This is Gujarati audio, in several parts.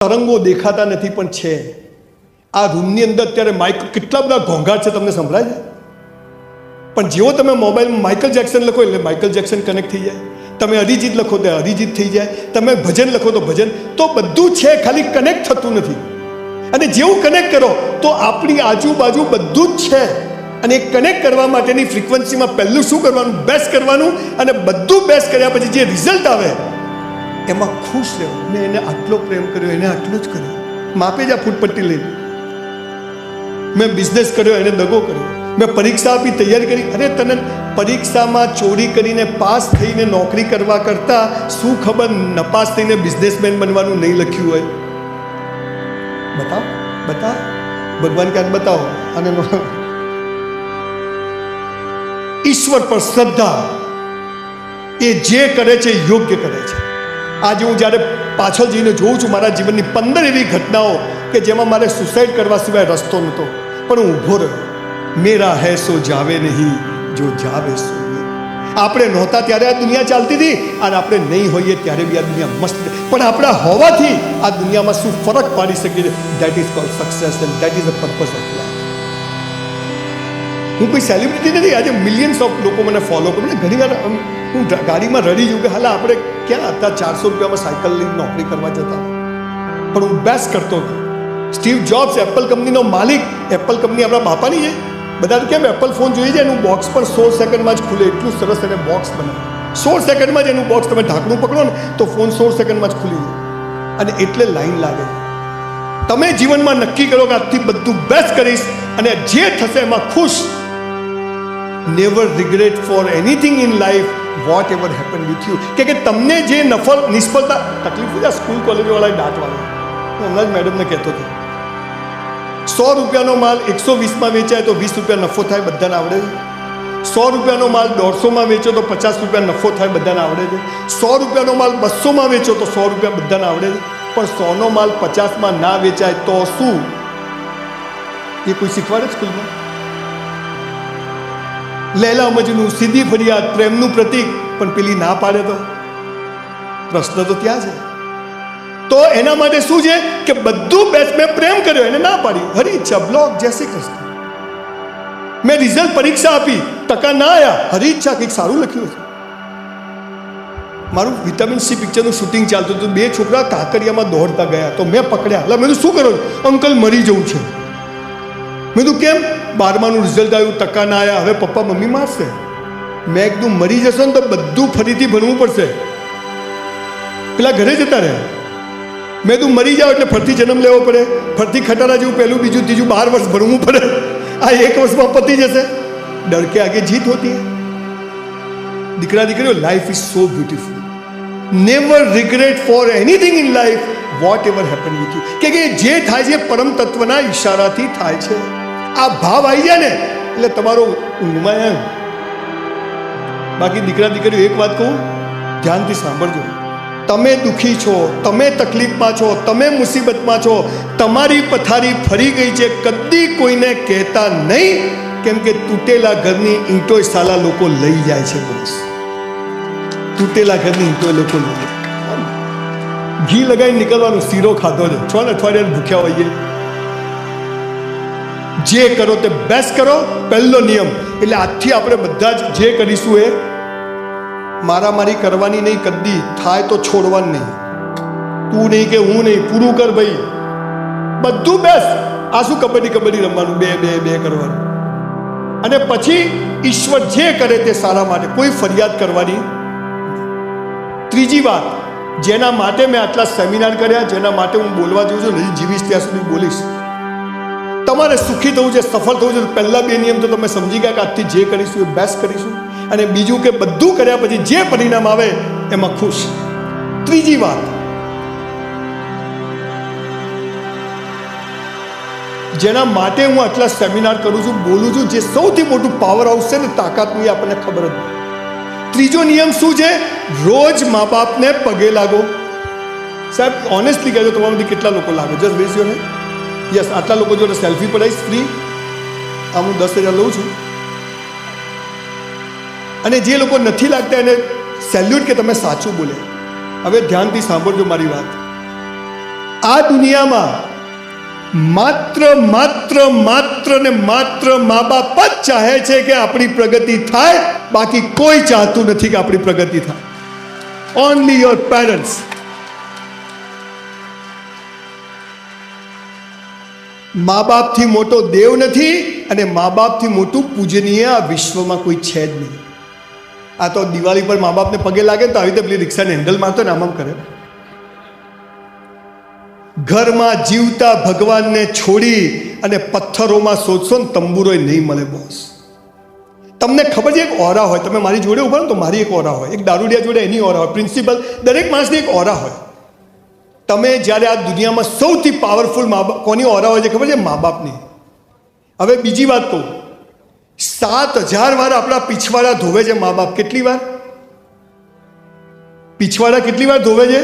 તરંગો દેખાતા નથી પણ છે. આ રૂમની અંદર અત્યારે માઇક કેટલા બધા ઘોંઘાટ છે, તમને સંભળાય છે? પણ જેવો તમે મોબાઈલમાં માઇકલ જેક્સન લખો એટલે માઇકલ જેક્સન કનેક્ટ થઈ જાય. તમે અરિજીત લખો તો અરિજીત થઈ જાય. તમે ભજન લખો તો ભજન. તો બધું છે, ખાલી કનેક્ટ થતું નથી. અને જેવું કનેક્ટ કરો તો આપણી આજુબાજુ બધું જ છે. અને કનેક્ટ કરવા માટેની ફ્રીક્વન્સીમાં પહેલું શું કરવાનું? બેસ્ટ કરવાનું. અને બધું બેસ્ટ કર્યા પછી જે રિઝલ્ટ આવે એમાં ખુશ રહેવું. મેં એને આટલો પ્રેમ કર્યો, એને આટલું જ કર્યું. માપે જ આ ફૂટપટ્ટી લઈને. મેં બિઝનેસ કર્યો, એને દગો કર્યો. મેં પરીક્ષા આપી, તૈયારી કરી. અરે તને પરીક્ષામાં ચોરી કરીને પાસ થઈને નોકરી કરવા કરતાં શું ખબર નપાસ થઈને બિઝનેસમેન બનવાનું નહીં લખ્યું હોય? બતાવો, બતાવો. ભગવાન ક્યાંક બતાવો. અને ઈશ્વર પર શ્રદ્ધા, એ જે કરે છે યોગ્ય કરે છે. આજે હું જ્યારે પાછળ જઈને જોઉં છું મારા જીવનની 15 એવી ઘટનાઓ કે જેમાં મારે સુસાઇડ કરવા સિવાય રસ્તો નહોતો, પણ હું ઊભો રહ્યો. મેરા હૈ સો જાવે નહીં, જો જાવે સો નહીં. આપણે નહોતા ત્યારે આ દુનિયા ચાલતી હતી, અને આપણે નહીં હોઈએ ત્યારે બી આ દુનિયા મસ્ત. પણ આપણા હોવાથી આ દુનિયામાં શું ફરક પાડી શકીએ? That is called success and that is the purpose of life. હું કોઈ સેલિબ્રિટી નથી. આજે મિલિયન્સ ઓફ લોકો મને ફોલો કરે. ઘણી વાર હું ગાડીમાં રડી જઉં કે હાલ આપણે ક્યાં હતા 400 રૂપિયામાં સાયકલ લઈને નોકરી કરવા જતા, પણ હું બેસ્ટ કરતો હતો. સ્ટીવ જોબ્સ એપલ કંપનીનો માલિક, એપલ કંપની આપણા બાપાની છે. બધા કેમ એપલ ફોન જોઈ જાય, એનું બોક્સ પણ 16 સેકન્ડમાં જ ખુલે. એટલું સરસ એને બોક્સ બનાવે. 16 સેકન્ડમાં જ એનું બોક્સ, તમે ઢાંકણું પકડો ને તો ફોન 16 સેકન્ડમાં જ ખુલી જાય. અને એટલે લાઈન લાગે. તમે જીવનમાં નક્કી કરો કે આજથી બધું બેસ્ટ કરીશ અને જે થશે એમાં ખુશ. Never regret for anything in life whatever happen with you. કે તમને જે નિષ્ફળતા તકલીફ છે, સ્કૂલ કોલેજવાળાએ દાંતવાળા, હું હમણાં જ મેડમને કહેતો હતો, 100 રૂપિયાનો માલ 120માં વેચાય તો 20 રૂપિયા નફો થાય, બધાને આવડે છે. 100 રૂપિયાનો માલ 150માં વેચો તો 50 રૂપિયા નફો થાય, બધાને આવડે છે. 100 રૂપિયાનો માલ 200માં વેચો તો 100 રૂપિયા બધાને આવડે છે. પણ 100નો માલ 50માં ના વેચાય તો શું? એ કોઈ શીખવાડે સ્કૂલમાં? લૈલા મજનુ, સીધી ફરિયાદ, પ્રેમનું પ્રતીક, પણ પેલી ના પાડે તો પ્રશ્ન તો ત્યાં છે. તો એના માટે શું છે કે બધું બેસ્ટ. મેં પ્રેમ કર્યો, એને ના પાડી, હરી ઈચ્છા, બ્લોક, જય શ્રી કૃષ્ણ. મેં રિઝલ્ટ પરીક્ષા આપી, ટકા ના આવ્યા, હરી ઈચ્છા, કંઈક સારું લખ્યું છે. મારું વિટામિન સી પિક્ચરનું શૂટિંગ ચાલતું હતું. 2 છોકરા કાંકરિયામાં દોડતા ગયા તો મેં પકડ્યા. એટલે મેં શું કરો? અંકલ મરી જવું છે. મેં કીધું કેમ? 12માનું રિઝલ્ટ આવ્યું, ટકા ના આવ્યા, હવે પપ્પા મમ્મી મારશે. મેં કીધું મરી જશો ને તો બધું ફરીથી ભણવું પડશે. પેલા ઘરે જતા રહ્યા. મેં તું મરી જાઓ એટલે ફરતી જન્મ લેવો પડે, ફરતી ખટારા જેવું પહેલું બીજું ત્રીજું 12 વર્ષ ભણવું પડે. આ 1 વર્ષમાં પતી જશે. ડર કે આગે જીત હોતી હૈ. દીકરા દીકરીઓ, life is so beautiful. Never regret for anything in life whatever happen with you. કે જે થાય છે પરમ તત્વના ઈશારાથી થાય છે. આ ભાવ આવી જાય ને એટલે તમારો ઊંઘમાં એમ. બાકી દીકરા દીકરીઓ, એક વાત કહું, ધ્યાનથી સાંભળજો. તમે દુઃખી છો, તમે તકલીફમાં છો, તમે મુસીબતમાં છો, તમારી પથારી ફરી ગઈ છે, કદી કોઈને કહેતા નહીં. કેમ કે તૂટેલા ઘરની ઈંટોય સાલા લોકો લઈ જાય છે. બોસ, તૂટેલા ઘરની ઈંટોય લોકો લઈ જાય. ઘી લગાવી નીકળવાનું, શીરો ખાધો છે, 6 અઠવાડિયા ભૂખ્યા હોઈએ. જે કરો તે બેસ્ટ કરો, પહેલો નિયમ. એટલે આજથી આપણે બધા જ જે કરીશું એ મારામારી કરવાની નહીં. કદી થાય તો છોડવાનું નહીં. તું નહીં કે હું નહીં, પૂરું કર ભાઈ. બધું બેસ્ટ. આ શું કબડ્ડી કબડ્ડી રમવાનું, 2-2-2 કરવાનું. અને પછી ઈશ્વર જે કરે તે સારા માટે, કોઈ ફરિયાદ કરવાની. ત્રીજી વાત, જેના માટે મેં આટલા સેમિનાર કર્યા, જેના માટે હું બોલવા જઉં છું, નહીં જીવીશ ત્યાં સુધી બોલીશ. તમારે સુખી થવું છે, સફળ થવું છે, પહેલા 2 નિયમ તો તમે સમજી ગયા કે આજથી જે કરીશું એ બેસ્ટ કરીશું. અને બીજું કે બધું કર્યા પછી જે પરિણામ આવે એમાં ખુશ. ત્રીજી વાત, જેના માટે હું આટલા સેમિનાર કરું છું, બોલું છું, જે સૌથી મોટું પાવર હાઉસ છે ને તાકાતનું, એ આપણને ખબર જ નહીં. ત્રીજો નિયમ શું છે? રોજ મા બાપને પગે લાગો. સાહેબ ઓનેસ્ટલી કહેજો, તમારામાંથી કેટલા લોકો લાગો? Just rays your hand. Yes, આટલા લોકો જોડે સેલ્ફી પડાવીશ ફ્રી. આ હું 10,000 લઉં છું. અને જે લોકો નથી લાગતા એને સેલ્યુટ કે તમે સાચું બોલે. હવે ધ્યાનથી સાંભળજો મારી વાત. આ દુનિયામાં માત્ર માત્ર માત્ર ને માત્ર મા બાપ જ ચાહે છે કે આપણી પ્રગતિ થાય, બાકી કોઈ ચાહતું નથી કે આપણી પ્રગતિ થાય. Only your parents. મા બાપથી મોટો દેવ નથી અને મા બાપથી મોટું પૂજનીય આ વિશ્વમાં કોઈ છે જ નહીં. આ તો દિવાળી પર મા બાપને પગે લાગે તો આવી રીતે પેલી રિક્ષાને હેન્ડલ મારતો ને આમ કરે. ઘરમાં જીવતા ભગવાનને છોડી અને પથ્થરોમાં શોધશો ને તંબુરોય નહીં મળે બોસ. તમને ખબર છે એક ઓરા હોય, તમે મારી જોડે ઉભા તો મારી એક ઓરા હોય, એક દારૂડિયા જોડે એની ઓરા હોય, પ્રિન્સિપલ દરેક માણસની એક ઓરા હોય. તમે જ્યારે આ દુનિયામાં સૌથી પાવરફુલ મા બાપ કોની ઓરા હોય છે ખબર છે? મા બાપની. હવે બીજી વાત કહું, 7,000 વાર આપણા પીછવાડા ધોવે છે મા બાપ. કેટલી વાર પીછવાડા કેટલી વાર ધોવે છે?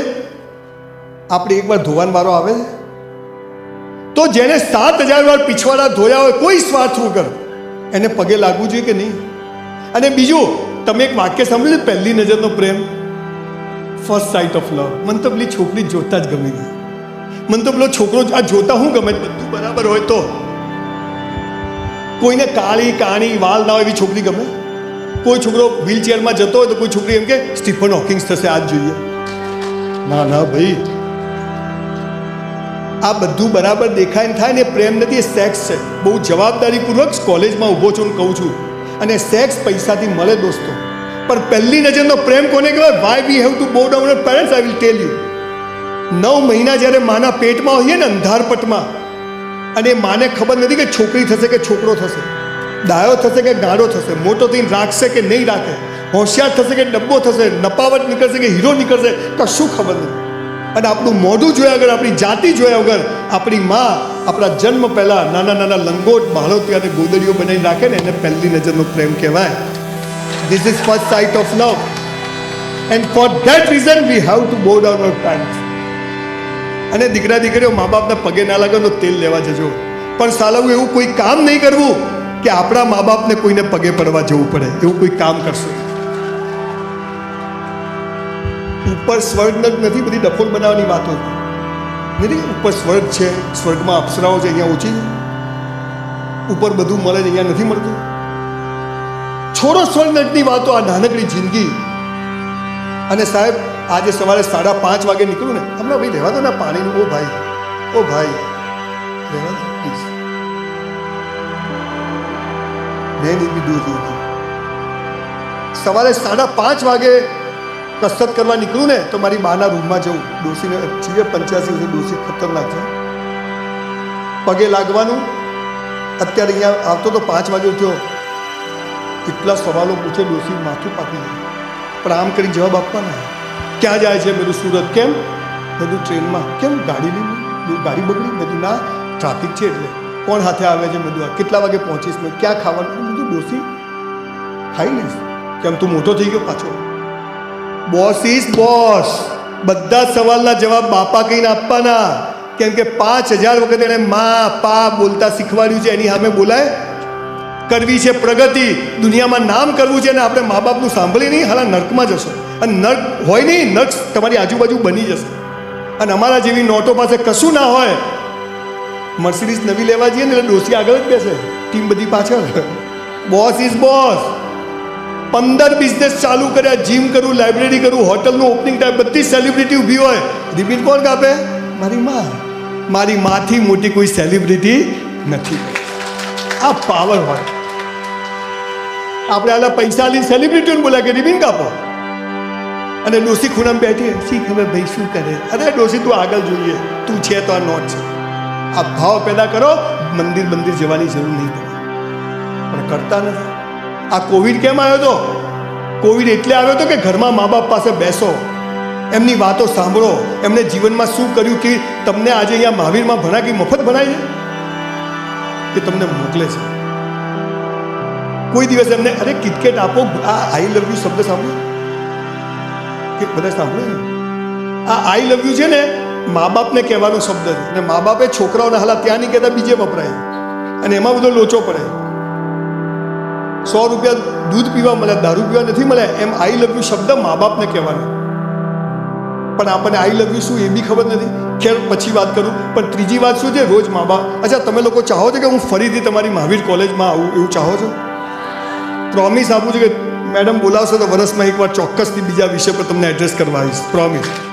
આપણે એક વાર ધોવાનો વારો આવે છે. તો જેને 7,000 વાર પીછવાડા ધોયા હોય કોઈ સ્વાર્થ વગર, એને પગે લાગવું જોઈએ કે નહીં? અને બીજું, તમે એક વાક્ય સાંભળ્યું છે, પહેલી નજરનો પ્રેમ, ફર્સ્ટ સાઇટ ઓફ લવ. મને તો પેલી છોકરી જોતા જ ગમી ગઈ. મને તો પેલો છોકરો આ જોતા હું ગમે, બધું બરાબર હોય તો. કોઈને કાળી કાણી વાલ ના હોય એવી છોકરી ગમે? કોઈ છોકરો વ્હીલચેરમાં જતો હોય તો કોઈ છોકરી એમ કે સ્ટીફન હોકિંગ્સ થશે આજ જોઈએ. ના ના ભાઈ, આ બધું બરાબર દેખાય ને થાય ને પ્રેમ નથી, એ સેક્સ છે. બહુ જવાબદારીપૂર્વક કોલેજમાં ઊભો છું કહું છું. અને સેક્સ પૈસાથી મળે દોસ્તો, પણ પહેલી નજરનો પ્રેમ કોને કહેવાય? Why we have to bow down our parents, I will tell you. 9 મહિના જ્યારે માના પેટમાં હોઈએ ને અંધારપટમાં, અને માને ખબર નથી કે છોકરી થશે કે છોકરો થશે, ડાયો થશે કે ગાળો થશે, મોટો થઈને રાખશે કે નહીં રાખે, હોશિયાર થશે કે ડબ્બો થશે, નપાવટ નીકળશે કે હીરો નીકળશે, કશું ખબર નથી. અને આપણું મોઢું જોયા વગર, આપણી જાતિ જોયા વગર, આપણી મા આપણા જન્મ પહેલાં નાના નાના લંગોટ બાળોતી અને ગોદડીઓ બનાવી રાખે ને, એને પહેલી નજરનો પ્રેમ કહેવાય. This is first site of love. And for that reason V have to bow down our parents. અને દીકરા દીકરીઓ મા બાપના પગે ના લાગે તો તેલ લેવા જજો, પણ સાલાવું એવું કોઈ કામ નહીં કરવું કે આપણા મા બાપને કોઈને પગે પડવા જવું પડે. એવું કોઈ કામ કરશો. ઉપર સ્વર્ગ નથી, બધી ડફોલ બનાવવાની વાતો નથી. ઉપર સ્વર્ગ છે, સ્વર્ગમાં અપ્સરાઓ છે, અહીંયા ઓછી છે. ઉપર બધું મળે છે, અહીંયા નથી મળતું. છોડો સ્વર્ગની વાતો, આ નાનકડી જિંદગી. અને સાહેબ, આજે સવારે 5:30 વાગે નીકળું ને, હમણાં ભાઈ રહેવા દો ને પાણીનું. ઓ ભાઈ રહેવા દો પ્લીઝ. મેં નહીં દૂર સવારે 5:30 વાગે કસરત કરવા નીકળું ને તો મારી માના રૂમમાં જવું. ડોસીને 85 ડોસી ખતરનાક છે. પગે લાગવાનું. અત્યારે અહીંયા આવતો તો 5 વાગે ઉઠ્યો, કેટલા સવાલો પૂછે, ડોસી માથું પાકી જાય. પણ આમ કરી જવાબ આપવાના. ક્યાં જાય છે? બધું સુરત. કેમ? બધું ટ્રેનમાં. કેમ? ગાડી લઈને. ગાડી બગડી? બધું ના, ટ્રાફિક છે એટલે. કોણ હાથે આવે છે? બધું. કેટલા વાગે પહોંચીશ? મેં ક્યાં ખાવાનું? બધું ડોસી ખાઈ લઈશ. કેમ? તું મોટો થઈ ગયો પાછો. Boss is boss. બધા સવાલના જવાબ બાપા કહીને આપવાના. કેમ કે 5000 વખત એને મા પા બોલતા શીખવાડ્યું છે. એની સામે બોલાય. કરવી છે પ્રગતિ, દુનિયામાં નામ કરવું છે, અને આપણે મા બાપનું સાંભળી નહીં, હાલા નર્કમાં જશો. અને નર્ક હોય નહીં, નર્ક તમારી આજુબાજુ બની જશે. અને અમારા જેવી નોટો પાસે કશું ના હોય, મર્સિડીઝ નવી લેવા જઈએ ને એટલે ડોસી આગળ જ બેસે, ટીમ બધી પાછળ. Boss is boss. 15 બિઝનેસ ચાલુ કર્યા, જીમ કરું, લાઇબ્રેરી કરું, હોટલનું ઓપનિંગ ટાઈમ, બધી સેલિબ્રિટી ઊભી હોય, રિબિન કોણ કાપે? મારી મા. મારી માથી મોટી કોઈ સેલિબ્રિટી નથી. આ પાવર હોય. આપણે આલા પૈસા લઈને સેલિબ્રિટીઓને બોલાય કે રિબિન કાપો, અને ડોસી ખૂણામાં બેઠી, શી ખબર ભાઈ શું કરે? અરે ડોસી તું આગળ જોઈએ, તું છે તો આ નોટ છે. આ ભાવ પેદા કરો, મંદિર જવાની જરૂર નહીં પડે. પણ કરતા નથી. આ કોવિડ કેમ આવ્યો હતો? કોવિડ એટલે આવ્યો હતો કે ઘરમાં મા બાપ પાસે બેસો, એમની વાતો સાંભળો, એમને જીવનમાં શું કર્યું. કે તમને આજે અહીંયા મહાવીરમાં ભણાવી મફત ભણાય છે કે તમને મોકલે છે? કોઈ દિવસ એમને અરે કિટકેટ આપો, આ આઈ લવ યુ શબ્દ સાંભળ્યો કે બધા સાંભળ્યો ને? આ આઈ લવ યુ છે ને, મા બાપને કહેવાનો શબ્દ છે. અને મા બાપે છોકરાઓને હાલા ત્યાં નહીં કહેતા, બીજે વપરાય, અને એમાં બધો લોચો પડે. 100 રૂપિયા દૂધ પીવા મળે, દારૂ પીવા નથી મળે. એમ આઈ લવ યુ શબ્દ મા બાપને કહેવાનો. પણ આપણને આઈ લવ યુ શું એ બી ખબર નથી. ખેર પછી વાત કરું. પણ ત્રીજી વાત શું છે, રોજ મા બાપ, અચ્છા તમે લોકો ચાહો છો કે હું ફરીથી તમારી મહાવીર કોલેજમાં આવું, એવું ચાહો છો? પ્રોમિસ આપું છું કે મેડમ બોલાવશો તો વર્ષમાં એકવાર ચોક્કસથી બીજા વિષય પર તમને એડ્રેસ કરવા આવીશ, પ્રોમિસ.